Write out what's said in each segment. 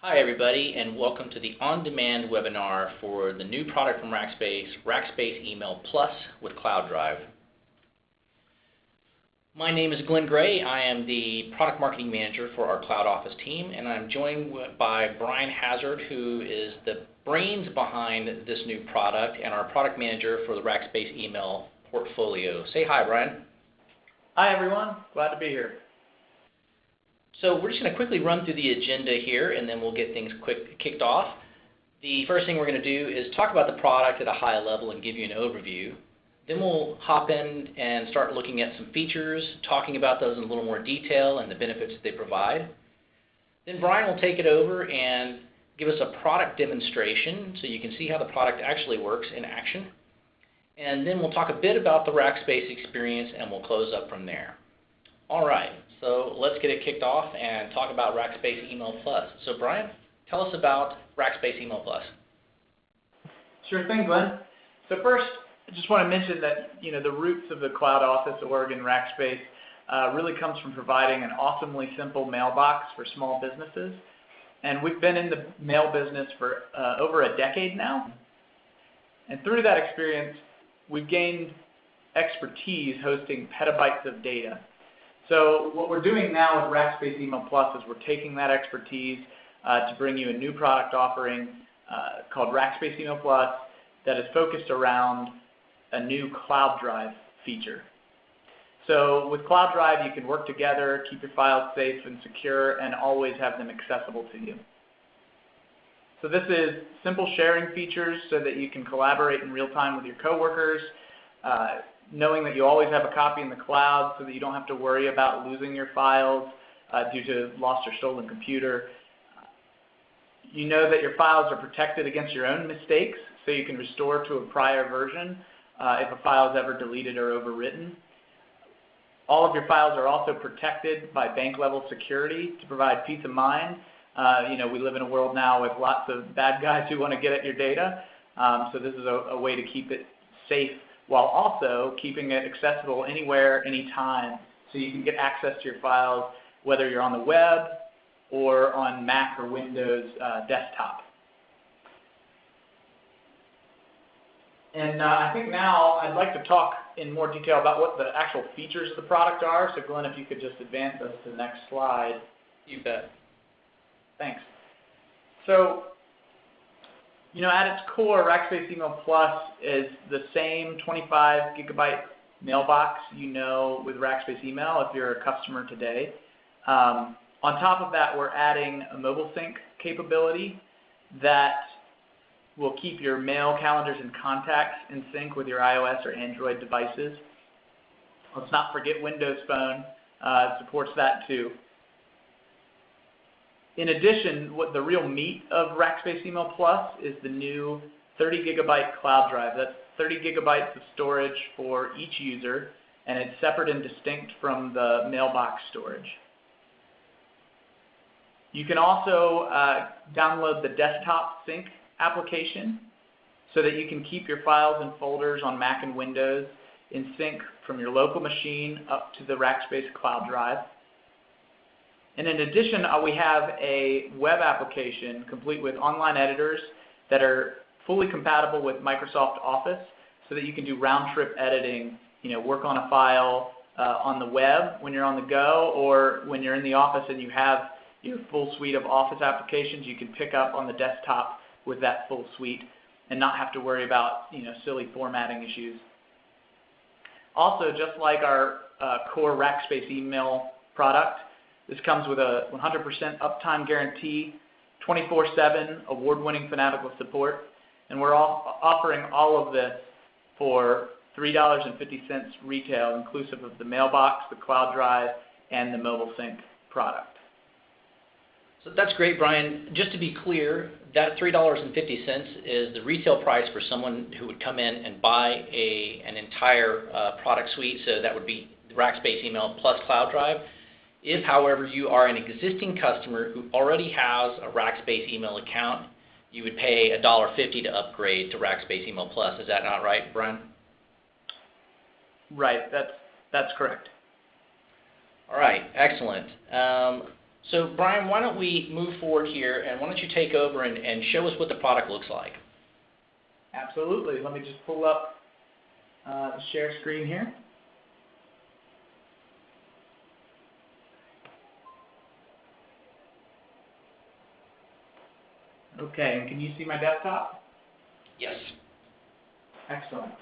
Hi everybody, and welcome to the on-demand webinar for the new product from Rackspace, Rackspace Email Plus with Cloud Drive. My name is Glenn Gray. I am the Product Marketing Manager for our Cloud Office team, and I'm joined by Brian Hazard, who is the brains behind this new product and our Product Manager for the Rackspace Email portfolio. Say hi, Brian. Hi everyone, glad to be here. So we're just going to quickly run through the agenda here, and then we'll get things kicked off. The first thing we're going to do is talk about the product at a high level and give you an overview. Then we'll hop in and start looking at some features, talking about those in a little more detail and the benefits that they provide. Then Brian will take it over and give us a product demonstration so you can see how the product actually works in action. And then we'll talk a bit about the Rackspace experience, and we'll close up from there. All right. So let's get it kicked off and talk about Rackspace Email Plus. So Brian, tell us about Rackspace Email Plus. Sure thing, Glenn. So first, I just want to mention that the roots of the Cloud Office org in Rackspace really comes from providing an awesomely simple mailbox for small businesses. And we've been in the mail business for over a decade now. And through that experience, we've gained expertise hosting petabytes of data. So what we're doing now with Rackspace Email Plus is we're taking that expertise to bring you a new product offering called Rackspace Email Plus that is focused around a new Cloud Drive feature. So with Cloud Drive, you can work together, keep your files safe and secure, and always have them accessible to you. So this is simple sharing features so that you can collaborate in real time with your coworkers, knowing that you always have a copy in the cloud so that you don't have to worry about losing your files due to lost or stolen computer. You know that your files are protected against your own mistakes, so you can restore to a prior version if a file is ever deleted or overwritten. All of your files are also protected by bank-level security to provide peace of mind. We live in a world now with lots of bad guys who want to get at your data, so this is a way to keep it safe while also keeping it accessible anywhere, anytime, so you can get access to your files whether you're on the web or on Mac or Windows desktop. And I think now I'd like to talk in more detail about what the actual features of the product are. So Glenn, if you could just advance us to the next slide. You bet. Thanks. So, at its core, Rackspace Email Plus is the same 25 gigabyte mailbox with Rackspace Email if you're a customer today. On top of that, we're adding a mobile sync capability that will keep your mail, calendars, and contacts in sync with your iOS or Android devices. Let's not forget Windows Phone supports that too. In addition, what the real meat of Rackspace Email Plus is the new 30 gigabyte cloud drive. That's 30 gigabytes of storage for each user, and it's separate and distinct from the mailbox storage. You can also download the desktop sync application so that you can keep your files and folders on Mac and Windows in sync from your local machine up to the Rackspace Cloud Drive. And in addition, we have a web application complete with online editors that are fully compatible with Microsoft Office so that you can do round-trip editing, work on a file on the web when you're on the go, or when you're in the office and you have your full suite of Office applications, you can pick up on the desktop with that full suite and not have to worry about silly formatting issues. Also, just like our core Rackspace email product, this comes with a 100% uptime guarantee, 24/7 award-winning fanatical support, and we're offering all of this for $3.50 retail, inclusive of the mailbox, the cloud drive, and the mobile sync product. So that's great, Brian. Just to be clear, that $3.50 is the retail price for someone who would come in and buy an entire product suite, so that would be the Rackspace Email Plus Cloud Drive. If, however, you are an existing customer who already has a Rackspace email account, you would pay $1.50 to upgrade to Rackspace Email Plus. Is that not right, Brian? Right, that's correct. All right, excellent. So Brian, why don't we move forward here, and why don't you take over and show us what the product looks like? Absolutely. Let me just pull up the share screen here. Okay, and can you see my desktop? Yes. Excellent.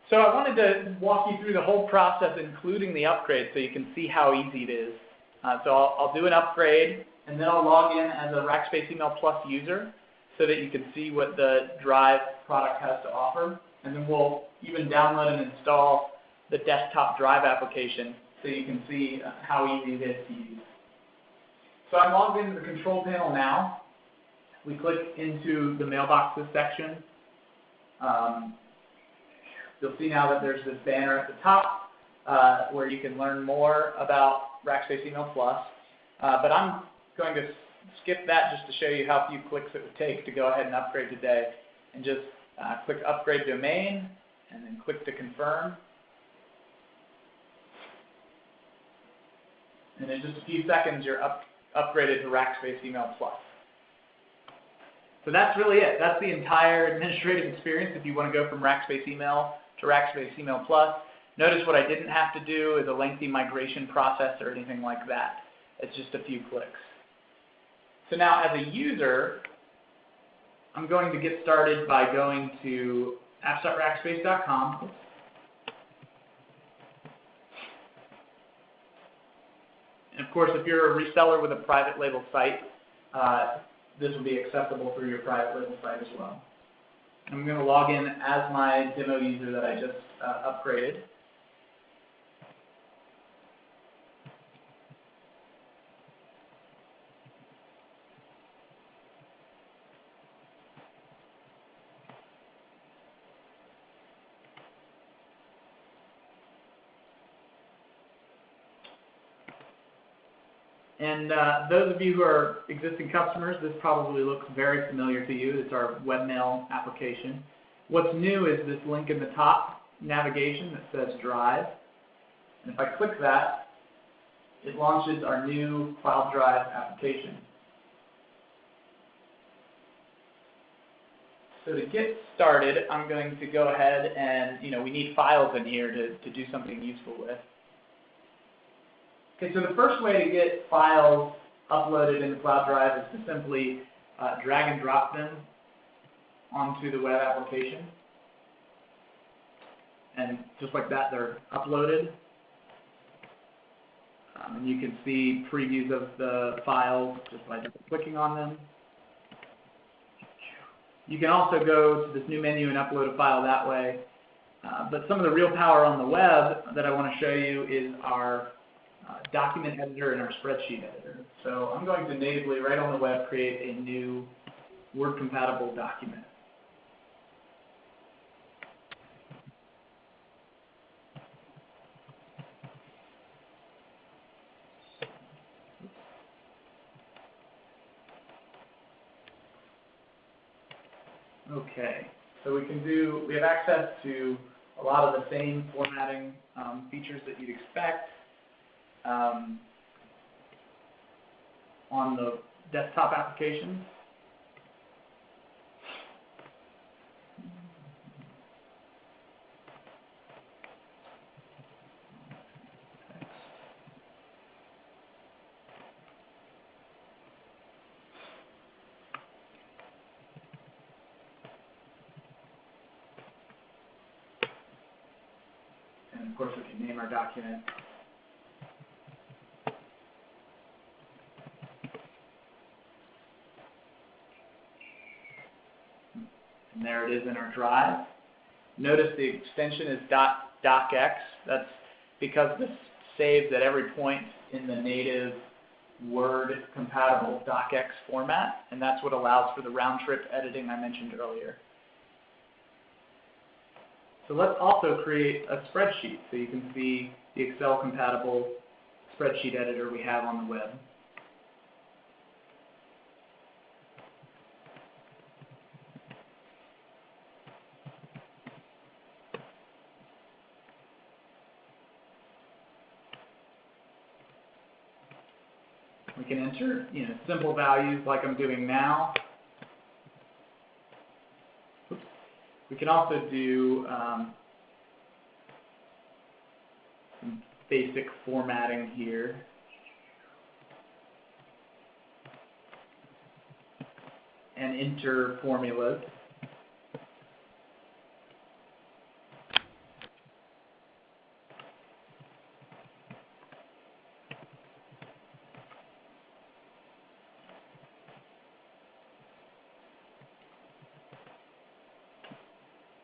So I wanted to walk you through the whole process, including the upgrade, so you can see how easy it is. So I'll do an upgrade, and then I'll log in as a Rackspace Email Plus user so that you can see what the Drive product has to offer. And then we'll even download and install the desktop Drive application so you can see how easy it is to use. So I'm logged into the control panel now. We click into the mailboxes section. You'll see now that there's this banner at the top where you can learn more about Rackspace Email Plus. But I'm going to skip that just to show you how few clicks it would take to go ahead and upgrade today. And just click Upgrade Domain, and then click to confirm. And in just a few seconds, you're upgraded to Rackspace Email Plus. So that's really it. That's the entire administrative experience if you want to go from Rackspace Email to Rackspace Email Plus. Notice what I didn't have to do is a lengthy migration process or anything like that. It's just a few clicks. So now as a user, I'm going to get started by going to apps.rackspace.com. And of course, if you're a reseller with a private label site, this will be accessible through your private label site as well. I'm going to log in as my demo user that I just upgraded. And those of you who are existing customers, this probably looks very familiar to you. It's our webmail application. What's new is this link in the top navigation that says Drive. And if I click that, it launches our new Cloud Drive application. So to get started, I'm going to go ahead and, we need files in here to do something useful with. Okay, so the first way to get files uploaded into Cloud Drive is to simply drag and drop them onto the web application. And just like that, they're uploaded. And you can see previews of the files just by clicking on them. You can also go to this new menu and upload a file that way. But some of the real power on the web that I want to show you is our document editor and our spreadsheet editor. So I'm going to natively, right on the web, create a new Word-compatible document. Okay, so we have access to a lot of the same formatting features that you'd expect on the desktop application. And of course, we can name our document. And there it is in our drive. Notice the extension is .docx. That's because this saves at every point in the native Word-compatible docx format, and that's what allows for the round-trip editing I mentioned earlier. So let's also create a spreadsheet so you can see the Excel-compatible spreadsheet editor we have on the web. We can enter, simple values like I'm doing now. Oops. We can also do some basic formatting here. And enter formulas.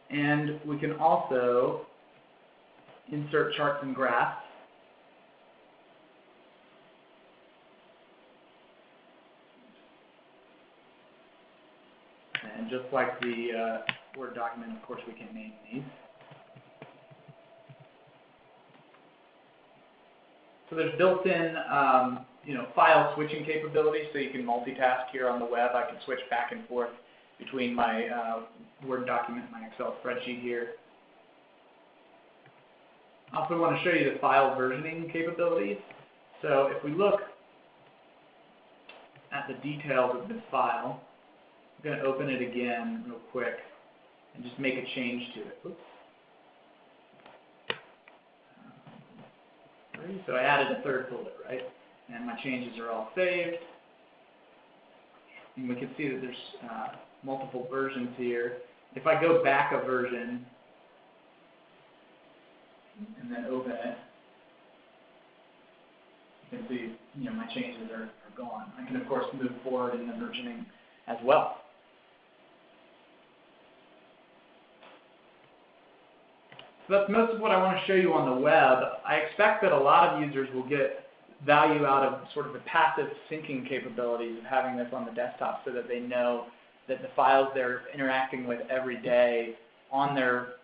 And we can also insert charts and graphs. And just like the Word document, of course, we can name these. So there's built-in, file switching capabilities, so you can multitask here on the web. I can switch back and forth between my Word document and my Excel spreadsheet here. I also want to show you the file versioning capabilities. So if we look at the details of this file, I'm going to open it again real quick and just make a change to it. Oops. So I added a third bullet, right? And my changes are all saved. And we can see that there's multiple versions here. If I go back a version and then open it, you can see my changes are gone. I can, of course, move forward in the versioning as well. So that's most of what I want to show you on the web. I expect that a lot of users will get value out of sort of the passive syncing capabilities of having this on the desktop so that they know that the files they're interacting with every day on their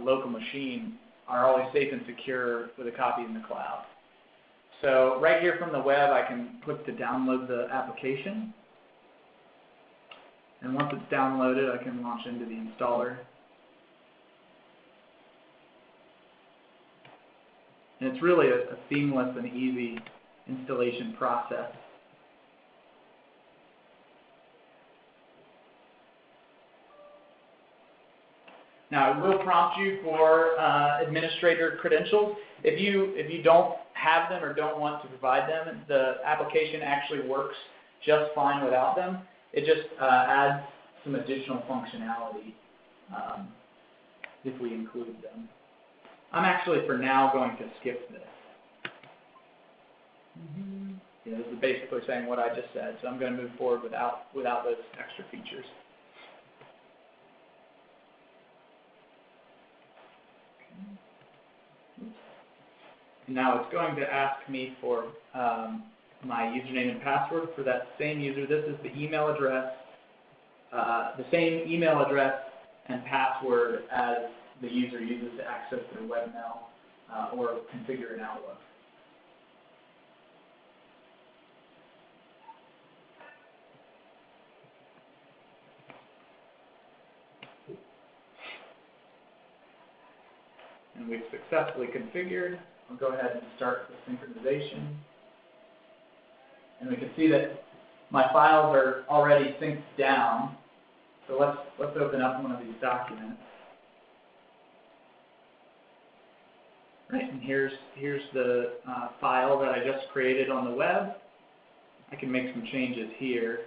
local machine are always safe and secure with a copy in the cloud. So right here from the web, I can click to download the application. And once it's downloaded, I can launch into the installer. And it's really a seamless and easy installation process. Now, it will prompt you for administrator credentials. If you don't have them or don't want to provide them, the application actually works just fine without them. It just adds some additional functionality if we include them. I'm actually, for now, going to skip this. Yeah, this is basically saying what I just said, so I'm going to move forward without those extra features. Now it's going to ask me for my username and password for that same user. This is the email address, the same email address and password as the user uses to access their webmail or configure an Outlook. And we've successfully configured. I'll go ahead and start the synchronization. And we can see that my files are already synced down. So let's open up one of these documents. Right, and here's the file that I just created on the web. I can make some changes here.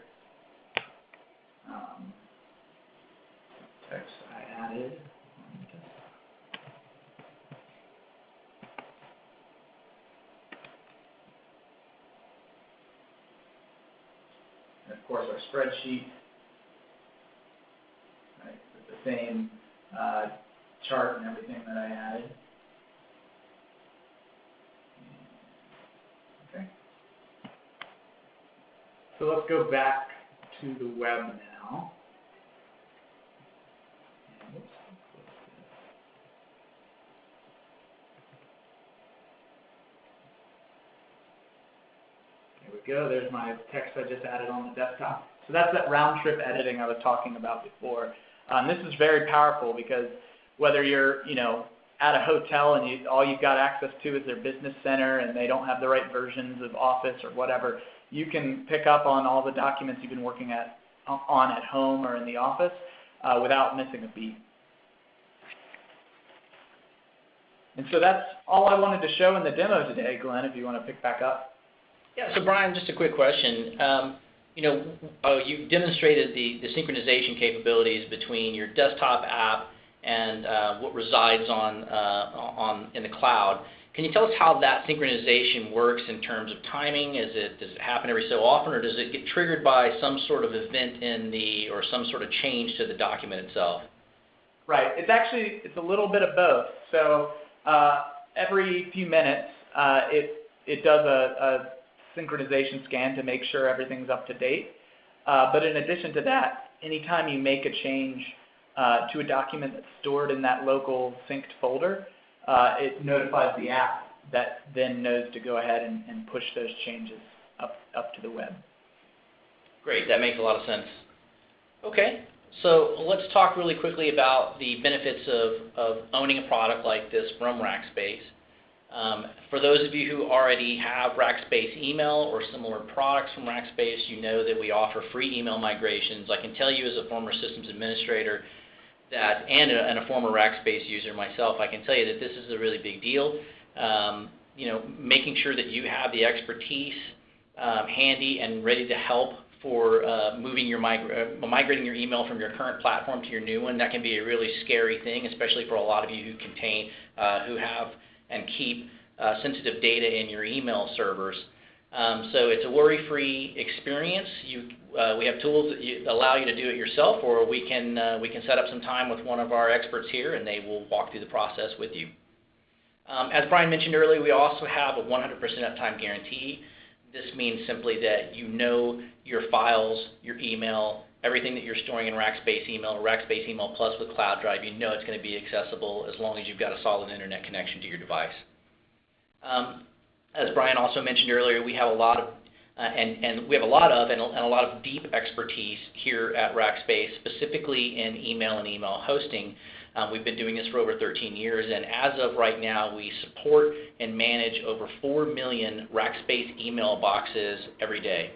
Text I added. And of course, our spreadsheet, right, with the same chart and everything that I added. Okay. So let's go back to the web now. There we go. There's my text I just added on the desktop. So that's that round trip editing I was talking about before. This is very powerful because whether you're, at a hotel and all you've got access to is their business center and they don't have the right versions of Office or whatever, you can pick up on all the documents you've been working on at home or in the office without missing a beat. And so that's all I wanted to show in the demo today, Glenn, if you want to pick back up. Yeah, so Brian, just a quick question. You demonstrated the synchronization capabilities between your desktop app and what resides in the cloud. Can you tell us how that synchronization works in terms of timing? Does it happen every so often, or does it get triggered by some sort of event or some sort of change to the document itself? Right. It's a little bit of both. So every few minutes, it does a synchronization scan to make sure everything's up to date. But in addition to that, anytime you make a change to a document that's stored in that local synced folder, it notifies the app that then knows to go ahead and push those changes up to the web. Great, that makes a lot of sense. Okay, so let's talk really quickly about the benefits of owning a product like this from Rackspace. For those of you who already have Rackspace email or similar products from Rackspace, you know that we offer free email migrations. I can tell you as a former systems administrator and a former Rackspace user myself, I can tell you that this is a really big deal. Making sure that you have the expertise handy and ready to help for migrating your email from your current platform to your new one. That can be a really scary thing, especially for a lot of you who have and keep sensitive data in your email servers. So it's a worry-free experience. We have tools that allow you to do it yourself, or we can set up some time with one of our experts here, and they will walk through the process with you. As Brian mentioned earlier, we also have a 100% uptime guarantee. This means simply that you know your files, your email, everything that you're storing in Rackspace Email or Rackspace Email Plus with Cloud Drive, you know it's going to be accessible as long as you've got a solid internet connection to your device. As Brian also mentioned earlier, we have a lot of a lot of deep expertise here at Rackspace, specifically in email and email hosting. We've been doing this for over 13 years, and as of right now, we support and manage over 4 million Rackspace email boxes every day.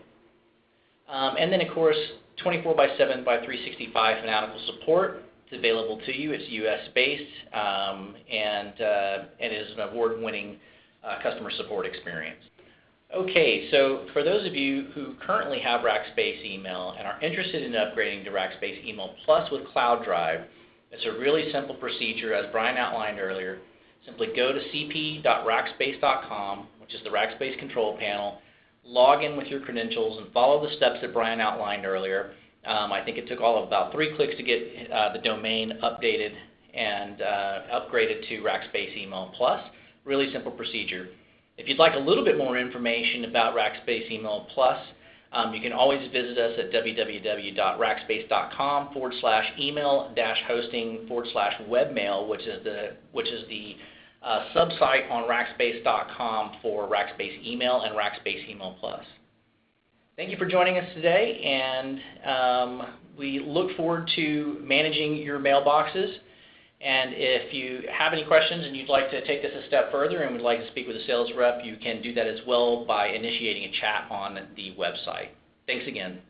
And then, of course, 24/7 by 365 fanatical support is available to you. It's US-based, and it is an award-winning customer support experience. Okay, so for those of you who currently have Rackspace Email and are interested in upgrading to Rackspace Email Plus with Cloud Drive, it's a really simple procedure, as Brian outlined earlier. Simply go to cp.rackspace.com, which is the Rackspace control panel, log in with your credentials, and follow the steps that Brian outlined earlier. I think it took all of about 3 clicks to get the domain updated and upgraded to Rackspace Email Plus. Really simple procedure. If you'd like a little bit more information about Rackspace Email Plus, you can always visit us at www.rackspace.com/email-hosting/webmail, which is the subsite on Rackspace.com for Rackspace Email and Rackspace Email Plus. Thank you for joining us today, and we look forward to managing your mailboxes. And if you have any questions and you'd like to take this a step further and would like to speak with a sales rep, you can do that as well by initiating a chat on the website. Thanks again.